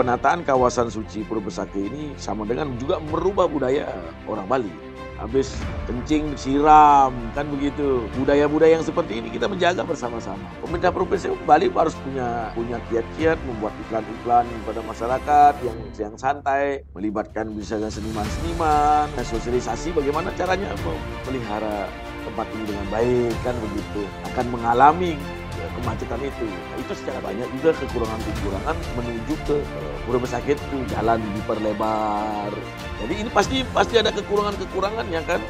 penataan kawasan suci Pura Besakih ini sama dengan juga merubah budaya orang Bali. Habis kencing siram, kan begitu. Budaya-budaya yang seperti ini kita menjaga bersama-sama. Pemerintah Provinsi Bali harus punya kiat-kiat membuat iklan-iklan pada masyarakat yang santai, melibatkan misalnya seniman-seniman, sosialisasi bagaimana caranya memelihara tempat ini dengan baik, kan begitu. Akan mengalami kemacetan itu. Nah, itu secara banyak juga kekurangan-kekurangan menuju ke Pura Besakih itu jalan diperlebar. Jadi ini pasti ada kekurangan-kekurangannya kan.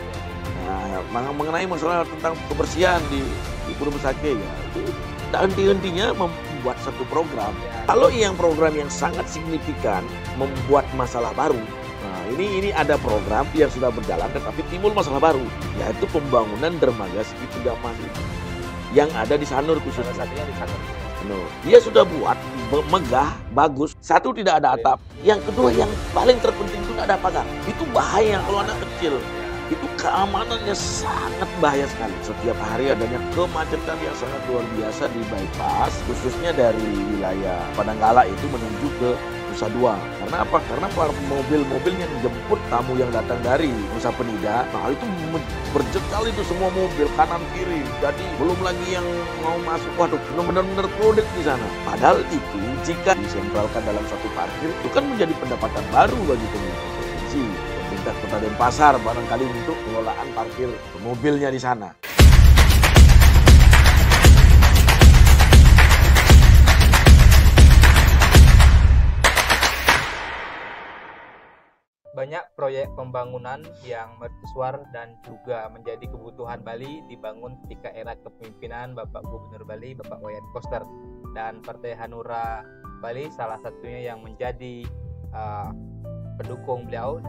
Nah, mengenai masalah tentang kebersihan di Pura Besakih ya, itu tak henti-hentinya membuat satu program. Kalau yang program yang sangat signifikan membuat masalah baru. Nah, ini ada program yang sudah berjalan tetapi timbul masalah baru, yaitu pembangunan dermaga segitiga emas yang ada di Sanur khususnya. Satunya di Sanur. Dia sudah buat megah, bagus. Satu, tidak ada atap. Yang kedua, yang paling terpenting itu tidak ada pagar. Itu bahaya kalau anak kecil. Itu keamanannya sangat bahaya sekali. Setiap hari adanya kemacetan yang sangat luar biasa di bypass, khususnya dari wilayah Padanggala itu menuju ke Nusa Dua. Karena apa? Karena mobil-mobil yang jemput tamu yang datang dari Nusa Penida, nah itu berjekal itu semua mobil kanan kiri. Jadi belum lagi yang mau masuk, waduh, benar-benar produk di sana. Padahal itu jika disentralkan dalam satu parkir, itu kan menjadi pendapatan baru bagi pemerintah provinsi, pemerintah Kota Denpasar barangkali untuk pengelolaan parkir mobilnya di sana. Banyak proyek pembangunan yang mercusuar dan juga menjadi kebutuhan Bali dibangun ketika era kepemimpinan Bapak Gubernur Bali, Bapak Wayan Koster. Dan Partai Hanura Bali salah satunya yang menjadi pendukung beliau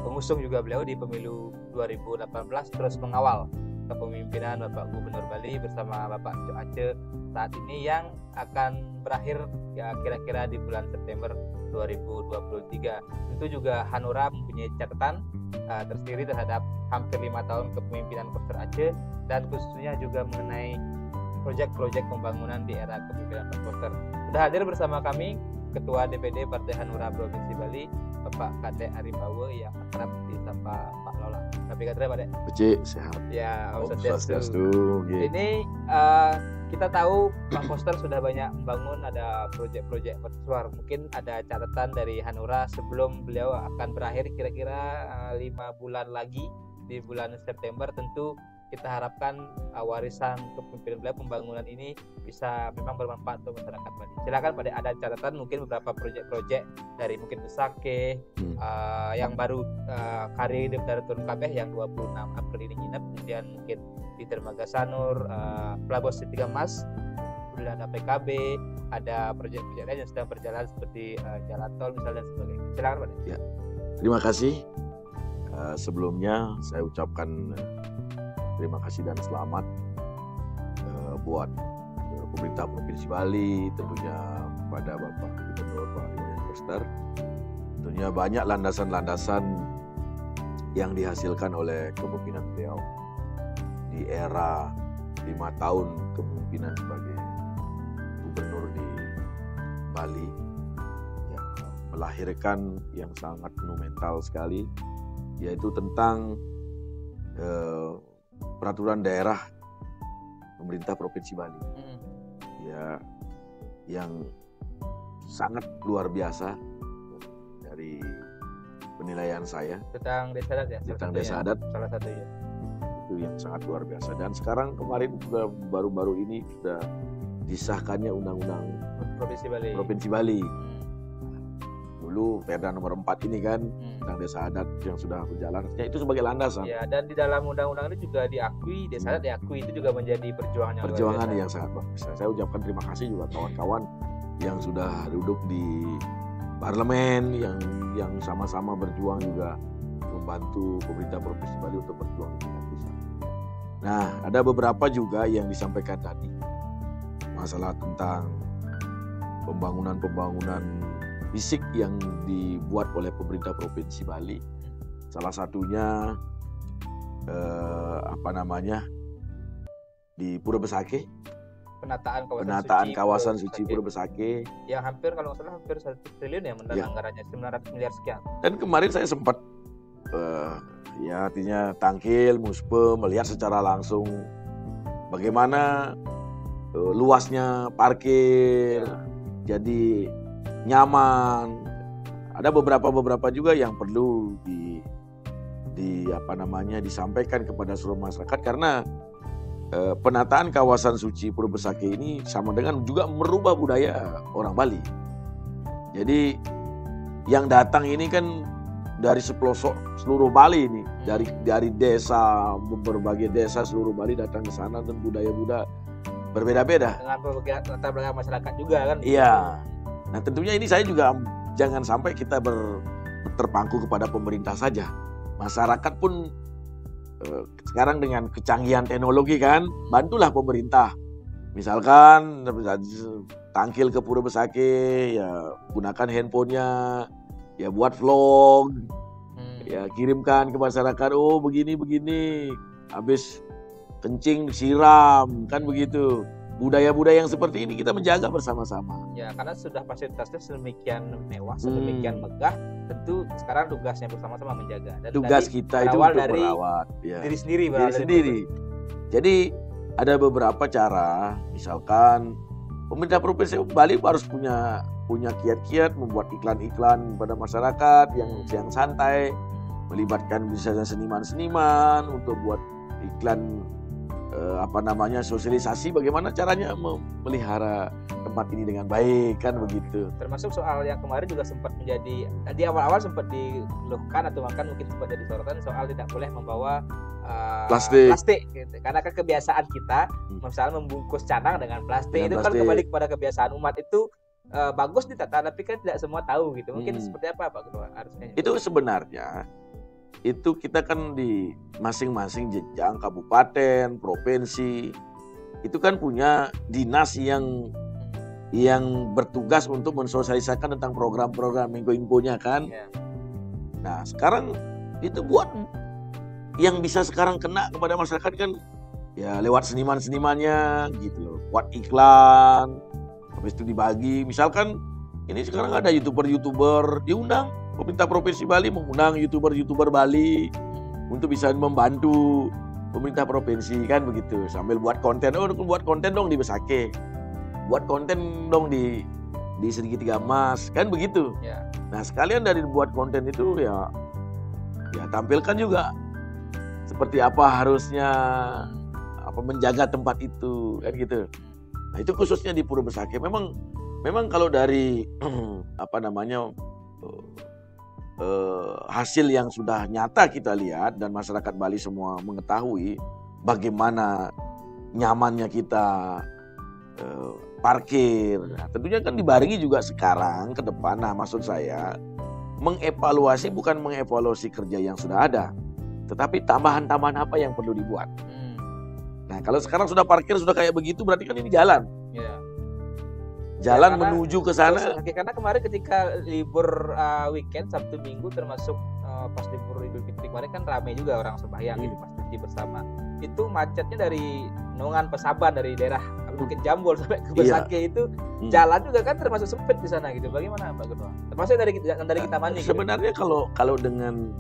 pengusung juga beliau di pemilu 2018, terus mengawal kepemimpinan Bapak Gubernur Bali bersama Bapak Jo Aceh saat ini yang akan berakhir ya kira-kira di bulan September 2023. Tentu juga Hanura mempunyai catatan tersendiri terhadap hampir 5 tahun kepemimpinan Koster Aceh dan khususnya juga mengenai proyek-proyek pembangunan di era kepemimpinan Pak Koster. Sudah hadir bersama kami Ketua DPD Partai Hanura Provinsi Bali, Bapak Kade Aribawa yang akrab disapa Pak Lola. Tapi kata Pak Dek. Becik, sehat. Ya, Om Swastiastu. Ini kita tahu Pak Koster sudah banyak membangun, ada proyek-proyek mercusuar. Mungkin ada catatan dari Hanura sebelum beliau akan berakhir kira-kira 5 bulan lagi di bulan September. Tentu kita harapkan warisan kepemimpinan beliau pembangunan ini bisa memang bermanfaat untuk masyarakat Bali. Silakan Pak, ada catatan mungkin beberapa proyek-proyek dari mungkin Besakih yang baru Kari dari Turun Kabeh yang 26 April ini nginep, kemudian mungkin di Dermaga Sanur, Pelabuhan Segitiga Emas, kemudian ada PKB, ada proyek-proyek lain yang sedang berjalan seperti jalan tol misalnya dan sebagainya. Silakan Pak. Ya. Terima kasih. Sebelumnya saya ucapkan terima kasih dan selamat buat pemerintah Provinsi Bali, tentunya pada Bapak Gubernur Pak Wayan Koster. Tentunya banyak landasan-landasan yang dihasilkan oleh kepemimpinan beliau di era 5 tahun kepemimpinan sebagai gubernur di Bali, yang melahirkan yang sangat monumental sekali, yaitu tentang peraturan daerah pemerintah Provinsi Bali. Ya, yang sangat luar biasa dari penilaian saya Tentang desa adat ya. tentang desa adat, Salah satunya. itu yang sangat luar biasa. Dan sekarang kemarin juga baru-baru ini sudah disahkannya undang-undang Provinsi Bali. Dulu Perda nomor 4 ini kan tentang desa adat yang sudah berjalan, itu sebagai landasan. Ya, dan di dalam undang-undang itu juga diakui, desa adat diakui, itu juga menjadi perjuangan yang sangat bagus. Saya ucapkan terima kasih juga kawan-kawan yang sudah duduk di parlemen, yang sama-sama berjuang juga membantu pemerintah Provinsi Bali untuk berjuang di tingkat pusat. Nah, ada beberapa juga yang disampaikan tadi, masalah tentang pembangunan fisik yang dibuat oleh pemerintah Provinsi Bali. Salah satunya di Pura Besakih penataan kawasan suci Pura Besakih yang hampir kalau nggak salah hampir 1 triliun ya anggarannya 900 miliar sekian. Dan kemarin saya sempat ya artinya tangkil, muspe, melihat secara langsung bagaimana luasnya parkir, jadi nyaman. Ada beberapa juga yang perlu disampaikan kepada seluruh masyarakat, karena penataan kawasan suci Pura Besakih ini sama dengan juga merubah budaya orang Bali. Jadi yang datang ini kan dari sepelosok seluruh Bali ini, dari desa, berbagai desa seluruh Bali datang ke sana, dan budaya-budaya berbeda-beda. Dengan berbagai latar belakang masyarakat juga kan. Iya. Nah tentunya ini saya juga jangan sampai kita terpangku kepada pemerintah saja. Masyarakat pun sekarang dengan kecanggihan teknologi kan, bantulah pemerintah. Misalkan tangkil ke Pura Besakih, ya gunakan handphonenya, ya buat vlog, ya kirimkan ke masyarakat, oh begini, habis kencing disiram, kan begitu. Budaya-budaya yang seperti ini kita menjaga bersama-sama. Ya, karena sudah fasilitasnya sedemikian mewah, sedemikian megah, tentu sekarang tugasnya bersama-sama menjaga. Dan tugas kita itu untuk merawat diri sendiri. Jadi ada beberapa cara, misalkan pemerintah Provinsi Bali harus punya kiat-kiat membuat iklan-iklan pada masyarakat yang santai, melibatkan misalnya seniman-seniman untuk buat iklan sosialisasi bagaimana caranya memelihara tempat ini dengan baik, kan begitu. Termasuk soal yang kemarin juga sempat menjadi, di awal-awal sempat dikeluhkan atau bahkan mungkin sempat jadi sorotan soal tidak boleh membawa plastik gitu. Karena kan kebiasaan kita misalnya membungkus canang dengan plastik, kan kembali kepada kebiasaan umat itu. Bagus ditata, tapi kan tidak semua tahu gitu. Mungkin seperti apa Pak Ketua harusnya? Itu sebenarnya itu kita kan di masing-masing jenjang kabupaten, provinsi itu kan punya dinas yang bertugas untuk mensosialisasikan tentang program-program info-infonya kan. Nah sekarang itu buat yang bisa sekarang kena kepada masyarakat kan ya lewat seniman-senimannya gitu loh, buat iklan, habis itu dibagi. Misalkan ini sekarang ada youtuber diundang, pemerintah Provinsi Bali mengundang youtuber Bali untuk bisa membantu pemerintah provinsi kan begitu, sambil buat konten. Buat konten dong di Besakih, buat konten dong di Segitiga Emas kan begitu. Nah sekalian dari buat konten itu ya tampilkan juga seperti apa harusnya menjaga tempat itu kan gitu. Nah itu khususnya di Pura Besakih. Memang kalau dari hasil yang sudah nyata kita lihat dan masyarakat Bali semua mengetahui bagaimana nyamannya kita parkir. Nah, tentunya kan dibarengi juga sekarang ke depan. Nah maksud saya mengevaluasi bukan mengevaluasi kerja yang sudah ada, tetapi tambahan-tambahan apa yang perlu dibuat. Nah kalau sekarang sudah parkir sudah kayak begitu, berarti kan ini jalan. Jalan menuju ke sana. Karena kemarin ketika libur weekend Sabtu Minggu termasuk pas libur Idul Fitri kemarin kan ramai juga orang sembahyang gitu pas cuci bersama. Itu macetnya dari Nongan Pesaban, dari daerah Bukit Jambol sampai ke Besakih itu jalan juga kan termasuk sempit di sana gitu. Bagaimana Pak Ketua? Termasuk dari kita mandi. Sebenarnya gitu. kalau dengan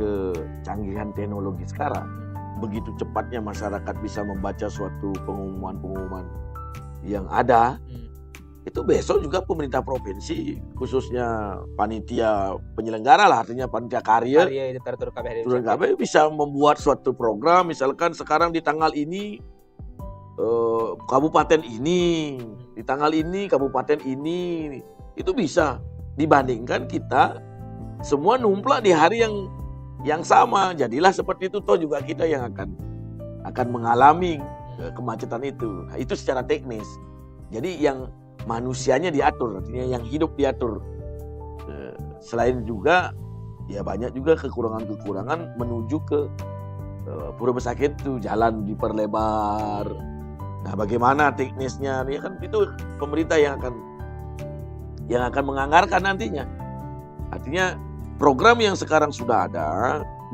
kecanggihan teknologi sekarang, begitu cepatnya masyarakat bisa membaca suatu pengumuman yang ada. Itu besok juga pemerintah provinsi, khususnya panitia penyelenggara lah, artinya panitia karya bisa membuat suatu program. Misalkan sekarang di tanggal ini kabupaten ini, di tanggal ini kabupaten ini, itu bisa dibandingkan kita semua numplak di hari yang sama. Jadilah seperti itu, toh juga kita yang akan mengalami kemacetan itu. Nah, itu secara teknis. Jadi yang manusianya diatur, artinya yang hidup diatur. Selain juga ya banyak juga kekurangan menuju ke Pura Besakih itu, jalan diperlebar. Nah bagaimana teknisnya ya kan itu pemerintah yang akan menganggarkan nantinya. Artinya program yang sekarang sudah ada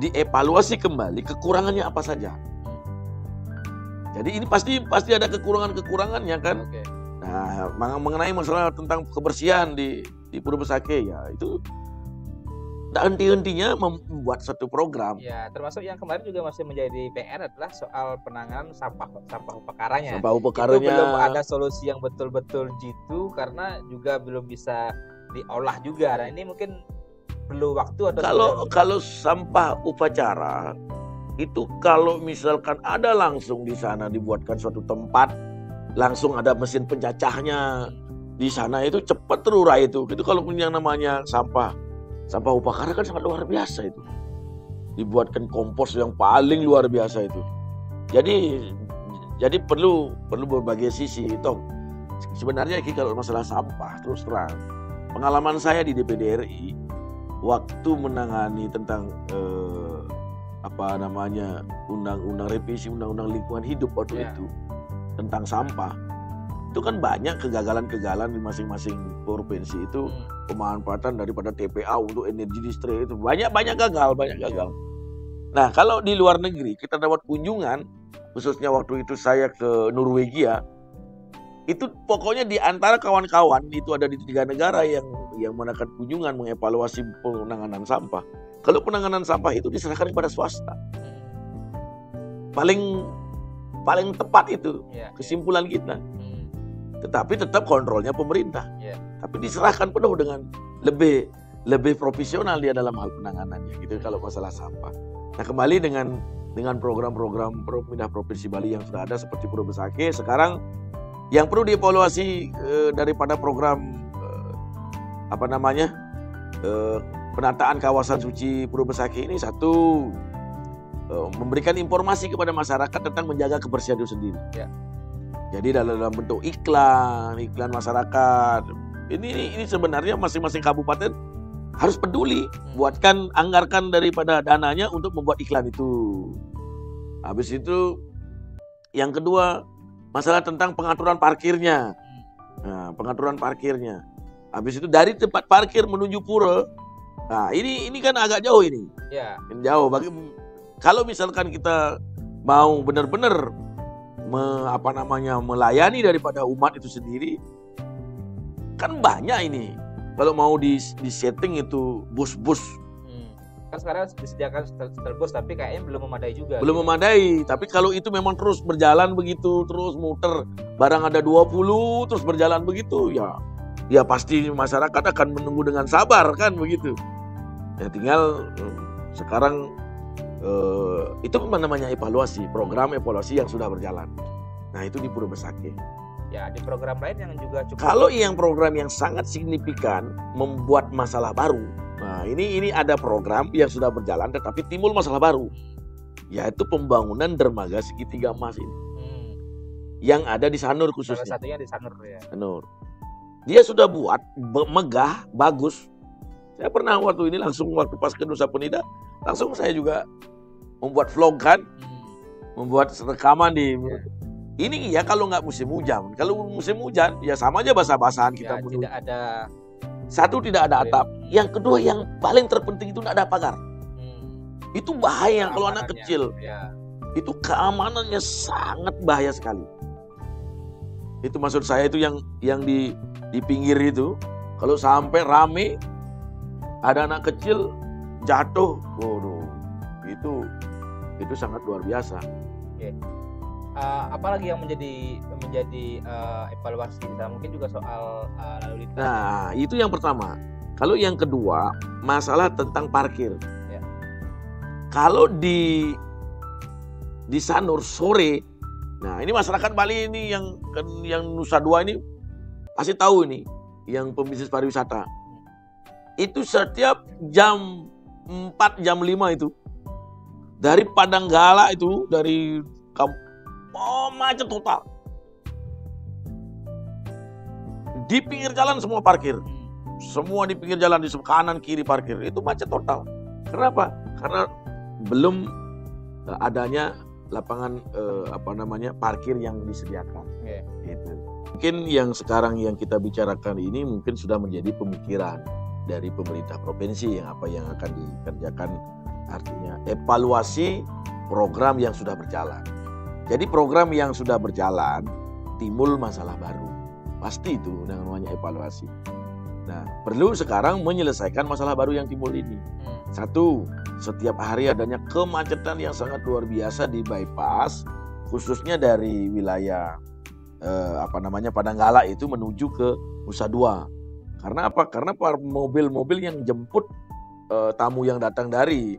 dievaluasi kembali kekurangannya apa saja. Jadi ini pasti ada kekurangannya kan. Oke. Nah, mengenai masalah tentang kebersihan di Pura Besakih ya itu tak henti-hentinya membuat satu program. Ya, termasuk yang kemarin juga masih menjadi PR adalah soal penanganan sampah upakaranya. Sampah Itu upakaranya belum ada solusi yang betul-betul jitu karena juga belum bisa diolah juga. Nah, ini mungkin perlu waktu atau kalau sampah upacara itu kalau misalkan ada langsung di sana dibuatkan suatu tempat, langsung ada mesin pencacahnya di sana itu cepat terurai itu. Itu kalau punya yang namanya sampah upacara kan sangat luar biasa itu. Dibuatkan kompos yang paling luar biasa itu. Jadi perlu berbagai sisi itu. Sebenarnya kalau masalah sampah terus terang, pengalaman saya di DPD RI waktu menangani tentang undang-undang revisi undang-undang lingkungan hidup waktu itu tentang sampah. Itu kan banyak kegagalan-kegagalan di masing-masing provinsi itu, pemanfaatan daripada TPA untuk energi listrik itu banyak gagal. Nah, kalau di luar negeri kita dapat kunjungan, khususnya waktu itu saya ke Norwegia, itu pokoknya di antara kawan-kawan itu ada di 3 negara yang mengadakan kunjungan mengevaluasi penanganan sampah. Kalau penanganan sampah itu diserahkan kepada swasta. Paling tepat itu kesimpulan kita. Tetapi tetap kontrolnya pemerintah. Tapi diserahkan penuh dengan lebih profesional dia dalam hal penanganannya gitu kalau masalah sampah. Nah, kembali dengan program-program pemindah provinsi Bali yang sudah ada seperti Pura Besakih, sekarang yang perlu dievaluasi daripada program penataan kawasan suci Pura Besakih ini, satu, memberikan informasi kepada masyarakat tentang menjaga kebersihan itu sendiri. Jadi dalam bentuk iklan masyarakat. Ini sebenarnya masing-masing kabupaten harus peduli, anggarkan daripada dananya untuk membuat iklan itu. Habis itu yang kedua, masalah tentang pengaturan parkirnya. Nah, pengaturan parkirnya. Habis itu dari tempat parkir menuju pura. Nah, ini kan agak jauh ini. Jauh. Kalau misalkan kita mau benar-benar melayani daripada umat itu sendiri, kan banyak ini. Kalau mau di setting itu bus-bus. Kan sekarang disediakan shuttle bus, tapi kayaknya belum memadai juga. Belum memadai, tapi kalau itu memang terus berjalan begitu, terus muter, barang ada 20 terus berjalan begitu, ya pasti masyarakat akan menunggu dengan sabar kan begitu. Ya tinggal sekarang itu namanya evaluasi, program evaluasi yang sudah berjalan. Nah, itu di Pura Besakih. Ya, di program lain yang juga cukup. Kalau yang program yang sangat signifikan membuat masalah baru. Nah, ini ada program yang sudah berjalan tetapi timbul masalah baru. Yaitu pembangunan dermaga segitiga emas ini. Yang ada di Sanur khususnya. Salah satunya di Sanur ya. Sanur. Dia sudah buat megah, bagus. Saya pernah waktu pas ke Nusa Penida, langsung saya juga membuat vlog kan, membuat rekaman di. Ini ya kalau nggak musim hujan. Kalau musim hujan ya sama aja basah-basahan kita. Tidak ada. Satu, tidak ada atap. Yang kedua, yang paling terpenting itu tidak ada pagar. Itu bahaya kalau anak kecil. Itu keamanannya sangat bahaya sekali. Itu maksud saya itu yang di pinggir itu, kalau sampai rame ada anak kecil jatuh, waduh, itu sangat luar biasa. Apalagi yang menjadi evaluasi kita, mungkin juga soal lalu lintas. Nah, itu yang pertama. Kalau yang kedua, masalah tentang parkir. Kalau di Sanur sore, nah ini masyarakat Bali ini yang Nusa Dua ini pasti tahu ini, yang pembisnis pariwisata. Itu setiap jam 4, jam 5 itu dari Padanggala itu, dari macet total. Di pinggir jalan semua parkir. Semua di pinggir jalan, di kanan kiri parkir. Itu macet total. Kenapa? Karena belum adanya lapangan parkir yang disediakan. Gitu. Mungkin yang sekarang yang kita bicarakan ini mungkin sudah menjadi pemikiran dari pemerintah provinsi yang akan dikerjakan, artinya evaluasi program yang sudah berjalan. Jadi program yang sudah berjalan timbul masalah baru. Pasti itu yang namanya evaluasi. Nah, perlu sekarang menyelesaikan masalah baru yang timbul ini. Satu, setiap hari adanya kemacetan yang sangat luar biasa di bypass, khususnya dari wilayah Padanggala itu menuju ke Nusa Dua. Karena apa? Karena mobil-mobil yang jemput tamu yang datang dari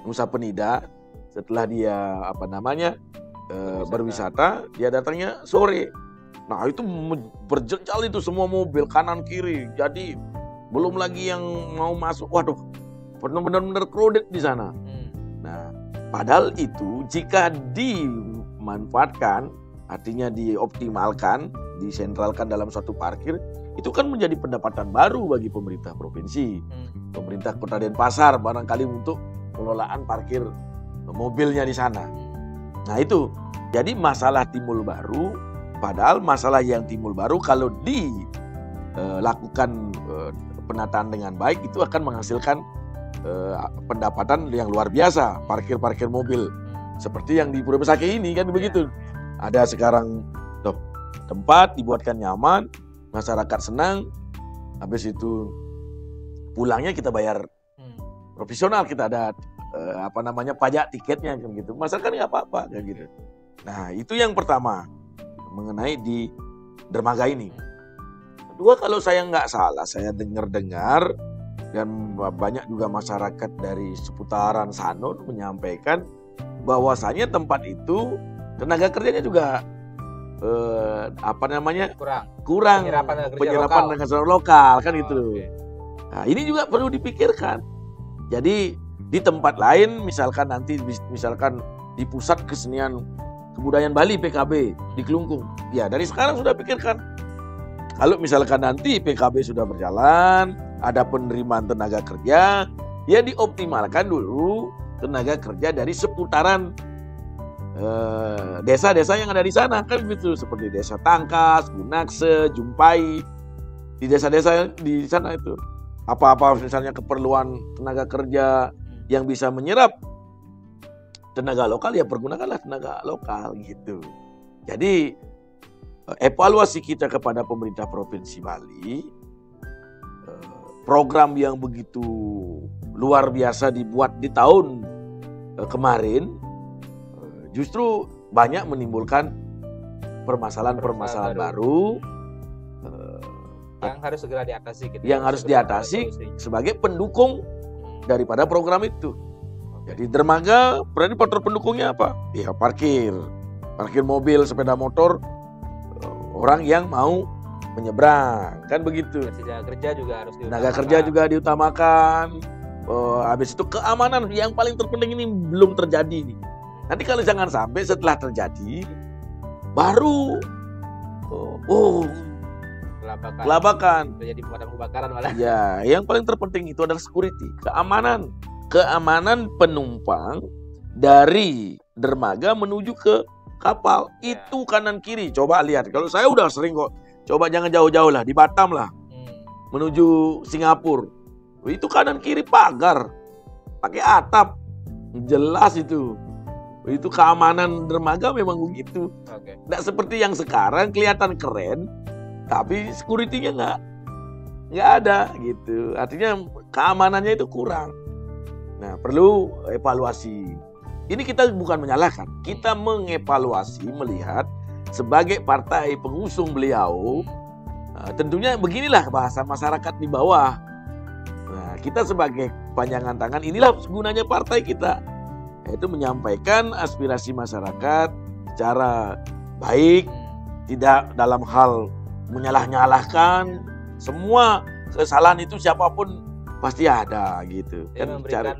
Nusa Penida setelah dia berwisata, dia datangnya sore. Nah, itu berjejal itu semua mobil kanan kiri. Jadi belum lagi yang mau masuk. Waduh, benar-benar crowded di sana. Nah, padahal itu jika dimanfaatkan, artinya dioptimalkan, disentralkan dalam suatu parkir, itu kan menjadi pendapatan baru bagi pemerintah provinsi, pemerintah Kota Denpasar barangkali untuk pengelolaan parkir mobilnya di sana. Nah, itu jadi masalah timbul baru. Padahal masalah yang timbul baru kalau dilakukan penataan dengan baik itu akan menghasilkan pendapatan yang luar biasa. Parkir-parkir mobil seperti yang di Pura Besaki ini kan begitu. Ada sekarang tempat dibuatkan nyaman, masyarakat senang. Habis itu pulangnya kita bayar profesional, kita ada pajak tiketnya kan gitu. Masyarakat nggak apa-apa kan gitu. Nah, itu yang pertama mengenai di dermaga ini. Kedua, kalau saya nggak salah, saya dengar dan banyak juga masyarakat dari seputaran Sanur menyampaikan bahwasanya tempat itu tenaga kerjanya juga kurang penyerapan tenaga kerja lokal kan itu. Okay. Nah, ini juga perlu dipikirkan. Jadi di tempat lain misalkan di pusat kesenian kebudayaan Bali PKB di Kelungkung. Ya, dari sekarang sudah pikirkan. Kalau misalkan nanti PKB sudah berjalan, ada penerimaan tenaga kerja, ya dioptimalkan dulu tenaga kerja dari seputaran desa-desa yang ada di sana kan gitu, seperti Desa Tangkas, Gunakse, Jumpai. Di desa-desa di sana itu apa-apa misalnya keperluan tenaga kerja yang bisa menyerap tenaga lokal, ya pergunakanlah tenaga lokal gitu. Jadi evaluasi kita kepada pemerintah Provinsi Bali, program yang begitu luar biasa dibuat di tahun kemarin justru banyak menimbulkan permasalahan baru yang harus segera diatasi gitu. Yang harus diatasi sebagai pendukung daripada program itu. Jadi dermaga berarti faktor pendukungnya apa? Ya parkir mobil, sepeda motor, orang yang mau menyeberang, kan begitu. Tenaga kerja juga harus diutamakan. Tenaga kerja juga diutamakan. Habis itu keamanan yang paling terpenting ini belum terjadi nih. Nanti kalau jangan sampai setelah terjadi baru kelabakan. Terjadi pemadam kebakaran malah. Ya, yang paling terpenting itu adalah security, keamanan penumpang dari dermaga menuju ke kapal. Itu kanan kiri. Coba lihat. Kalau saya udah sering kok. Coba jangan jauh-jauh lah, di Batam lah. Menuju Singapura. Itu kanan kiri pagar. Pakai atap. Jelas itu. Itu keamanan dermaga memang begitu. Nggak seperti yang sekarang kelihatan keren, tapi security-nya nggak ada gitu. Artinya keamanannya itu kurang. Nah, perlu evaluasi. Ini kita bukan menyalahkan, kita mengevaluasi, melihat sebagai partai pengusung beliau, tentunya beginilah bahasa masyarakat di bawah. Nah, kita sebagai panjangan tangan, inilah gunanya partai kita, yaitu menyampaikan aspirasi masyarakat secara baik, tidak dalam hal menyalah-nyalahkan. Semua kesalahan itu siapapun pasti ada gitu. Dan memberikan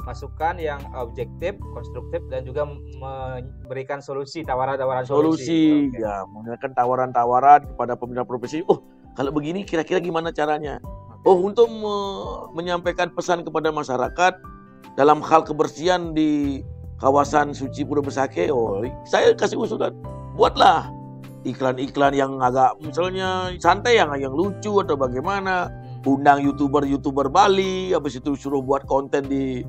masukan yang objektif, konstruktif, dan juga memberikan tawaran-tawaran solusi. Okay. Ya, menggunakan tawaran-tawaran kepada pemerintah provinsi. Kalau begini kira-kira gimana caranya? Untuk menyampaikan pesan kepada masyarakat dalam hal kebersihan di kawasan suci Pura Besaki. Saya kasih usulan, buatlah iklan-iklan yang agak misalnya santai, yang lucu atau bagaimana. Undang YouTuber Bali, habis itu suruh buat konten di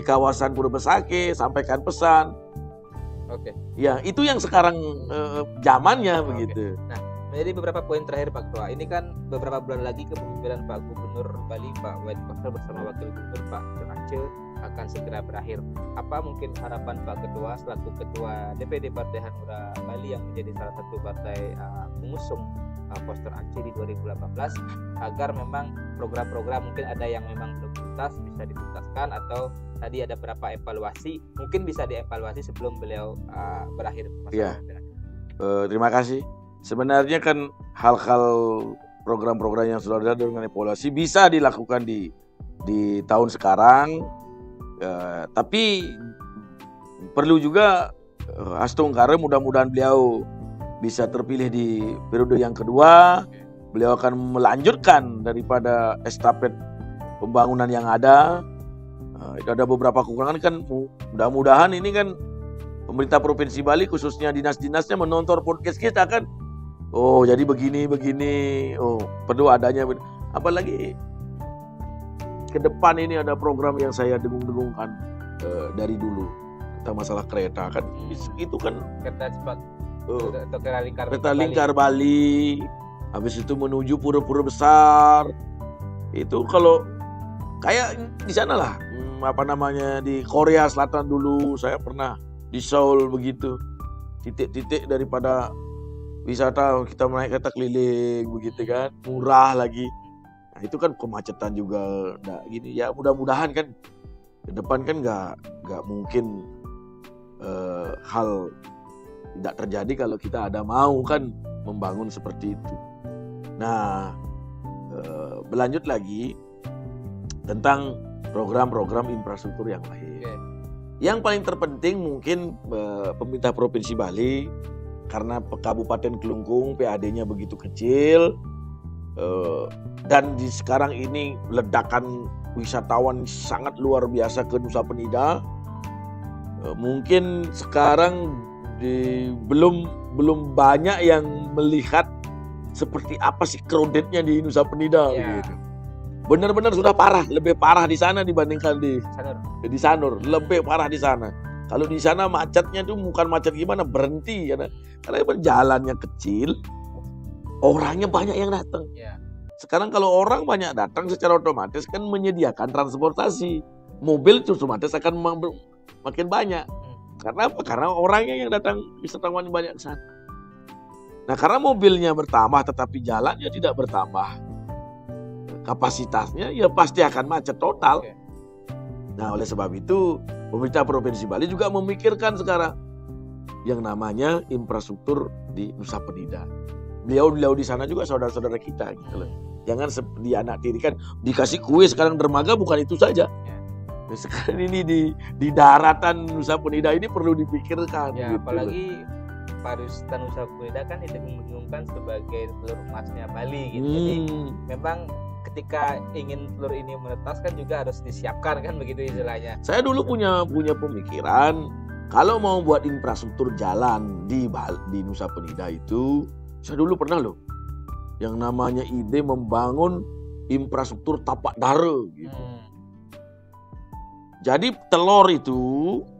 kawasan Pura Besaki, sampaikan pesan. Oke. Ya, itu yang sekarang zamannya Oke. begitu. Nah, menjadi beberapa poin terakhir Pak Ketua. Ini kan beberapa bulan lagi kepemimpinan Pak Gubernur Bali Pak Wayan Koster bersama Wakil Gubernur Pak Aceh akan segera berakhir. Apa mungkin harapan Pak Ketua selaku Ketua DPD Partai Hanura Bali yang menjadi salah satu partai pengusung Koster Aceh di 2018 agar memang program-program mungkin ada yang memang belum tuntas bisa dituntaskan, atau tadi ada beberapa evaluasi mungkin bisa dievaluasi sebelum beliau berakhir masa Iya. kepemimpinan. Terima kasih. Sebenarnya kan hal-hal program-program yang sudah ada dengan evaluasi bisa dilakukan di tahun sekarang, tapi perlu juga Astungkare mudah-mudahan beliau bisa terpilih di periode yang kedua. Beliau akan melanjutkan daripada estafet pembangunan yang ada. Ada beberapa kekurangan kan, mudah-mudahan ini kan pemerintah Provinsi Bali khususnya dinas-dinasnya menonton podcast kita kan. Oh, jadi begini. Oh, perlu adanya. Apalagi ke depan ini ada program yang saya dengung-dengungkan dari dulu. Tentang masalah kereta kan. Itu kan Kereta cepat atau kereta lingkar Bali. Habis itu menuju pura-pura besar. Itu kalau kayak di sana lah. Di Korea Selatan dulu saya pernah di Seoul begitu. Titik-titik daripada wisata kita naik kereta keliling begitu kan, murah lagi. Nah, itu kan kemacetan juga nggak gini. Ya mudah-mudahan kan ke depan kan nggak mungkin hal tidak terjadi kalau kita ada mau kan membangun seperti itu. Nah, berlanjut lagi tentang program-program infrastruktur yang lain. Okay. Yang paling terpenting mungkin pemerintah Provinsi Bali, karena Kabupaten Kelungkung PAD-nya begitu kecil, dan sekarang ini ledakan wisatawan sangat luar biasa ke Nusa Penida. Mungkin sekarang belum banyak yang melihat seperti apa sih crowded-nya di Nusa Penida. Gitu. Benar-benar sudah parah, lebih parah di sana dibandingkan di Sanur, lebih parah di sana. Kalau di sana macetnya tuh bukan macet gimana, berhenti karena jalannya kecil, orangnya banyak yang datang. Sekarang kalau orang banyak datang secara otomatis kan menyediakan transportasi, mobil itu otomatis akan makin banyak. Karena apa? Karena orangnya yang datang, wisatawan banyak ke sana. Nah, karena mobilnya bertambah tetapi jalannya tidak bertambah, kapasitasnya ya pasti akan macet total. Nah, oleh sebab itu pemerintah Provinsi Bali juga memikirkan sekarang yang namanya infrastruktur di Nusa Penida. Beliau di sana juga saudara-saudara kita gitu loh. Jangan seperti anak tiri kan dikasih kue sekarang dermaga, bukan itu saja. Nah, sekarang ini di daratan Nusa Penida ini perlu dipikirkan. Ya, gitu. apalagi pariwisata Nusa Penida kan didengung-dengungkan sebagai telur emasnya Bali gitu. Jadi memang ketika ingin telur ini menetas kan juga harus disiapkan kan, begitu istilahnya. Saya dulu punya pemikiran kalau mau buat infrastruktur jalan di Nusa Penida itu, saya dulu pernah loh yang namanya ide membangun infrastruktur tapak dare gitu. Jadi telur itu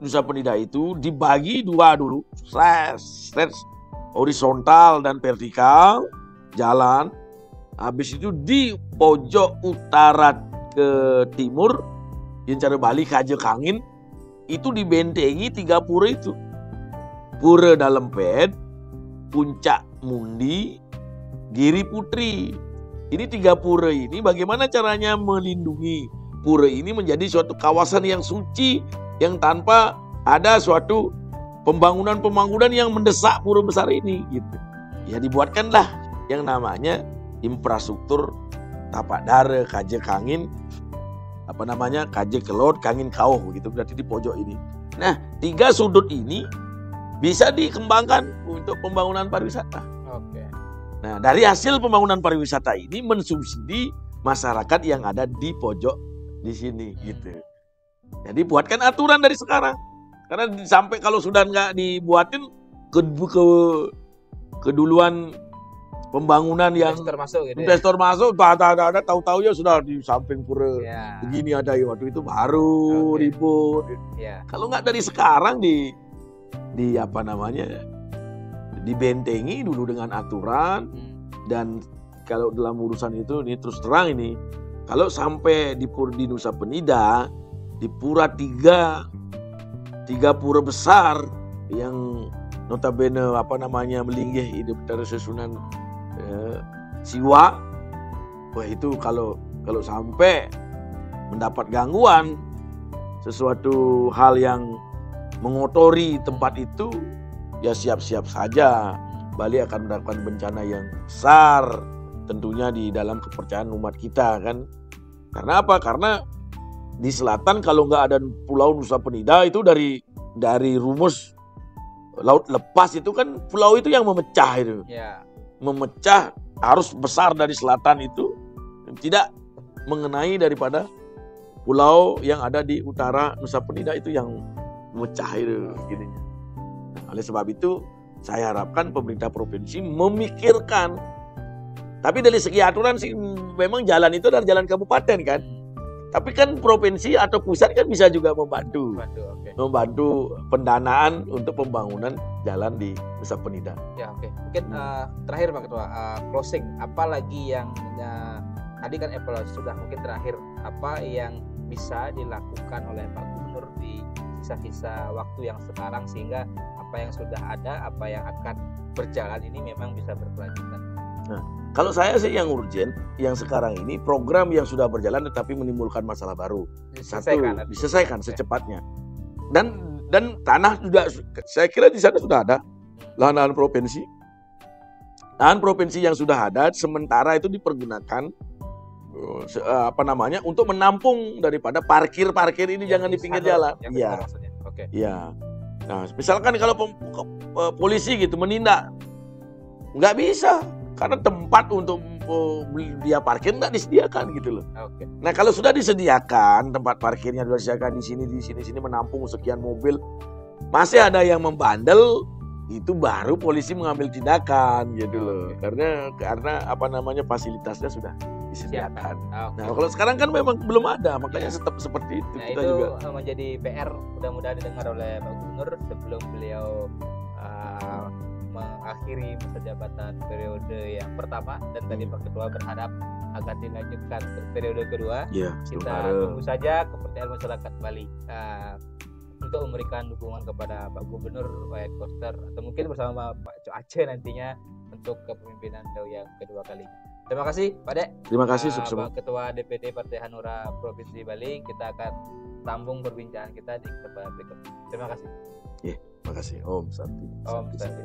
Nusa Penida itu dibagi dua dulu, stretch horizontal dan vertikal jalan. Habis itu di pojok utara ke timur, yang cara Bali Kaje Kangin, itu dibentengi 3 pura itu. Pura Dalempet, Puncak Mundi, Giri Putri. Ini 3 pura ini bagaimana caranya melindungi pura ini menjadi suatu kawasan yang suci, yang tanpa ada suatu pembangunan yang mendesak pura besar ini gitu. Ya dibuatkanlah yang namanya infrastruktur tapak dare, Kaje Kangin, Kaje Kelot, Kangin Kauh begitu, berarti di pojok ini. Nah, 3 sudut ini bisa dikembangkan untuk pembangunan pariwisata. Oke. Nah, dari hasil pembangunan pariwisata ini mensubsidi masyarakat yang ada di pojok di sini gitu. Jadi buatkan aturan dari sekarang. Karena sampai kalau sudah nggak dibuatin keduluan pembangunan yang investor masuk, tahu-tahu ya sudah di samping pura begini ada ya, waktu itu baru ribut. Kalau nggak dari sekarang dibentengi dulu dengan aturan. Dan kalau dalam urusan itu ini terus terang ini, kalau sampai di Nusa Penida, di pura tiga pura besar yang notabene melinggih hidup dari Sunan Siwa, wah itu kalau sampai mendapat gangguan sesuatu hal yang mengotori tempat itu, ya siap-siap saja Bali akan mendapatkan bencana yang besar tentunya di dalam kepercayaan umat kita kan. Karena apa? Karena di selatan kalau nggak ada Pulau Nusa Penida itu dari rumus laut lepas itu kan pulau itu yang memecah itu. Ya. Memecah arus besar dari selatan itu tidak mengenai daripada pulau yang ada di utara Nusa Penida itu yang memecah itu gininya. Nah, oleh sebab itu saya harapkan pemerintah provinsi memikirkan. Tapi dari segi aturan sih memang jalan itu adalah jalan kabupaten kan. Tapi kan provinsi atau pusat kan bisa juga membantu. Membantu pendanaan untuk pembangunan jalan di Nusa Penida. Ya, oke. Mungkin terakhir Pak Ketua, closing. Apa lagi yang tadi kan evaluasi sudah, mungkin terakhir apa yang bisa dilakukan oleh Pak Gubernur di sisa-sisa waktu yang sekarang sehingga apa yang sudah ada, apa yang akan berjalan ini memang bisa berkelanjutan. Nah, kalau saya sih yang urgent, yang sekarang ini program yang sudah berjalan tetapi menimbulkan masalah baru. Diselesaikan secepatnya. Dan tanah juga, saya kira di sana sudah ada lahan-lahan provinsi. Lahan provinsi yang sudah ada sementara itu dipergunakan untuk menampung daripada parkir ini jangan di pinggir jalan. Iya. Oke. Iya. Nah, misalkan kalau polisi gitu menindak, nggak bisa karena tempat untuk dia parkir nggak disediakan gitu loh. Oke. Nah, kalau sudah disediakan tempat parkirnya sudah disediakan di sini menampung sekian mobil, masih ada yang membandel, itu baru polisi mengambil tindakan gitu loh. Karena fasilitasnya sudah disediakan. Nah, kalau sekarang kan memang belum ada, makanya tetap seperti itu. Nah, kita itu juga menjadi PR, mudah-mudahan didengar oleh Pak Gubernur sebelum beliau mengakhiri masa jabatan periode yang pertama, dan tadi Pak Ketua berharap akan dilanjutkan ke periode kedua. Kita tunggu saja kepercayaan masyarakat Bali untuk memberikan dukungan kepada Pak Gubernur Wayan Koster atau mungkin bersama Pak Cok Aceh nantinya untuk kepemimpinan beliau yang kedua kalinya. Terima kasih Pak Dek. Terima kasih Suksema. Pak Ketua DPD Partai Hanura Provinsi Bali. Kita akan sambung perbincangan kita di kesempatan berikutnya. Terima kasih. Terima kasih. Om Santi. Om Santi.